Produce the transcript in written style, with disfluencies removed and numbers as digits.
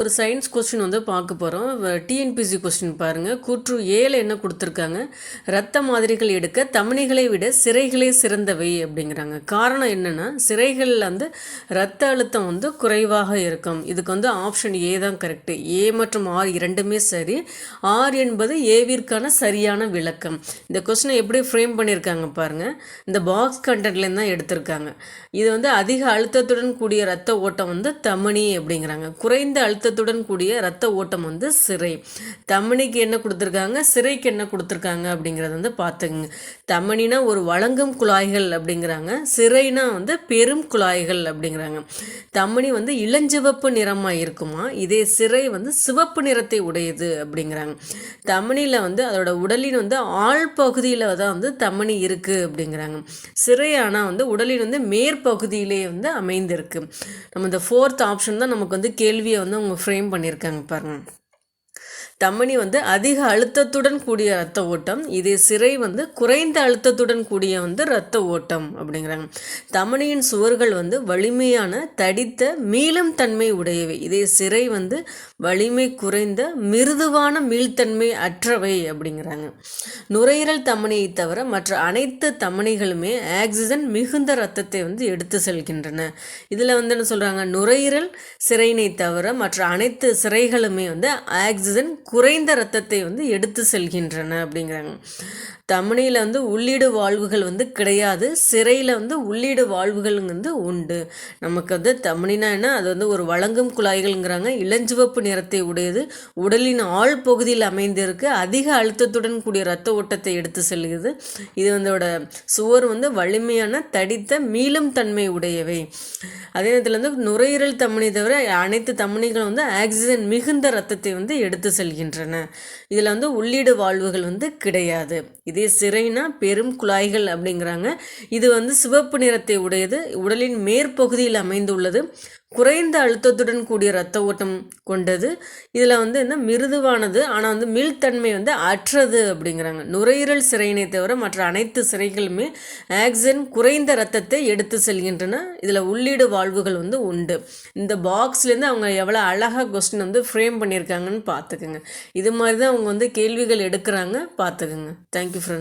ஒரு science question வந்து பார்க்க போகிறோம். டிஎன்பிசி கொஸ்டின் பாருங்கள். கூற்று ஏல என்ன கொடுத்துருக்காங்க, இரத்த மாதிரிகள் எடுக்க தமனிகளை விட சிரைகளே சிறந்தவை அப்படிங்கிறாங்க. காரணம் என்னென்னா, சிரைகளில் வந்து இரத்த அழுத்தம் வந்து குறைவாக இருக்கும். இதுக்கு வந்து ஆப்ஷன் ஏ தான் கரெக்டு. ஏ மற்றும் ஆர் இரண்டுமே சரி. ஆர் என்பது ஏவிற்கான சரியான விளக்கம். இந்த கொஸ்டினை எப்படி ஃப்ரேம் பண்ணியிருக்காங்க பாருங்கள். இந்த பாக்ஸ் கண்டென்ட்லேருந்து தான் எடுத்திருக்காங்க. இது வந்து அதிக அழுத்தத்துடன் கூடிய இரத்த ஓட்டம் வந்து தமனி அப்படிங்கிறாங்க. குறைந்த அழுத்தத்துடன் கூடிய இரத்த ஓட்டம் வந்து சிரை. தமனிக்கு என்ன கொடுத்துருக்காங்க, சிரைக்கு என்ன கொடுத்துருக்காங்க அப்படிங்கிறத வந்து பார்த்துக்குங்க. தமனினா ஒரு வழங்கும் குழாய்கள் அப்படிங்கிறாங்க, சிரைனா வந்து பெரும் குழாய்கள் அப்படிங்கிறாங்க. தமனி வந்து இளஞ்சிவப்பு நிறமாக இருக்குமா, இதே சிரை வந்து சிவப்பு நிறத்தை உடையது அப்படிங்கிறாங்க. தமனியில் வந்து அதோட உடலின் வந்து ஆழ் பகுதியில் தான் வந்து தமனி இருக்குது அப்படிங்கிறாங்க. சிரை ஆனால் வந்து உடலின் வந்து மேற்பகுதியிலே வந்து அமைந்திருக்கு. நம்ம இந்த 4th ஆப்ஷன் தான் நமக்கு வந்து கேள்வியை வந்து அவங்க ஃப்ரேம் பண்ணியிருக்காங்க பாருங்கள். தமனி வந்து அதிக அழுத்தத்துடன் கூடிய இரத்த ஓட்டம், இதே சிரை வந்து குறைந்த அழுத்தத்துடன் கூடிய வந்து இரத்த ஓட்டம் அப்படிங்கிறாங்க. தமனியின் சுவர்கள் வந்து வலிமையான தடித்த மீளும் தன்மை உடையவை, இதே சிரை வந்து வலிமை குறைந்த மிருதுவான மீள்தன்மை அற்றவை அப்படிங்கிறாங்க. நுரையீரல் தமனியை தவிர மற்ற அனைத்து தமனிகளுமே ஆக்சிஜன் மிகுந்த இரத்தத்தை வந்து எடுத்து செல்கின்றன. இதில் வந்து என்ன சொல்கிறாங்க, நுரையீரல் சிரையினை தவிர மற்ற அனைத்து சிரைகளுமே வந்து ஆக்சிஜன் குறைந்த இரத்தத்தை வந்து எடுத்து செல்கின்றன அப்படிங்கிறாங்க. தமனியில் வந்து உள்ளீடு வாழ்வுகள் வந்து கிடையாது, சிறையில் வந்து உள்ளீடு வாழ்வுகள் வந்து உண்டு. நமக்கு வந்து தமனினா என்ன, அது வந்து ஒரு வழங்கும் குழாய்கள்ங்கிறாங்க. இளஞ்சிவப்பு நிறத்தை உடையது, உடலின் ஆழ் பகுதியில் அமைந்திருக்கு, அதிக அழுத்தத்துடன் கூடிய இரத்த ஓட்டத்தை எடுத்து செல்கிறது. இது வந்தோட சுவர் வந்து வலிமையான தடித்த மீளும் தன்மை உடையவை. அதே நேரத்தில் வந்து நுரையீரல் தமனி தவிர அனைத்து தமனிகளும் வந்து ஆக்சிஜன் மிகுந்த இரத்தத்தை வந்து எடுத்து செல்கின்றன. இதில் வந்து உள்ளீடு வாழ்வுகள் வந்து கிடையாது. இதே சிரைனா பெரும் குழாய்கள் அப்படிங்கிறாங்க. இது வந்து சிவப்பு நிறத்தை உடையது, உடலின் மேற்பகுதியில் அமைந்துள்ளது, குறைந்த அழுத்தத்துடன் கூடிய இரத்த ஓட்டம் கொண்டது. இதில் வந்து என்ன மிருதுவானது, ஆனால் வந்து மீள்தன்மை வந்து அற்றது அப்படிங்கிறாங்க. நுரையீரல் சிரையினை தவிர மற்ற அனைத்து சிரைகளுமே ஆக்சிஜன் குறைந்த இரத்தத்தை எடுத்து செல்கின்றன. இதில் உள்ளீடு வாழ்வுகள் வந்து உண்டு. இந்த பாக்ஸ்லேருந்து அவங்க எவ்வளோ அழகாக கொஸ்டின் வந்து ஃப்ரேம் பண்ணியிருக்காங்கன்னு பார்த்துக்குங்க. இது மாதிரி தான் அவங்க வந்து கேள்விகள் எடுக்கிறாங்க, பார்த்துக்குங்க. Thank you friends.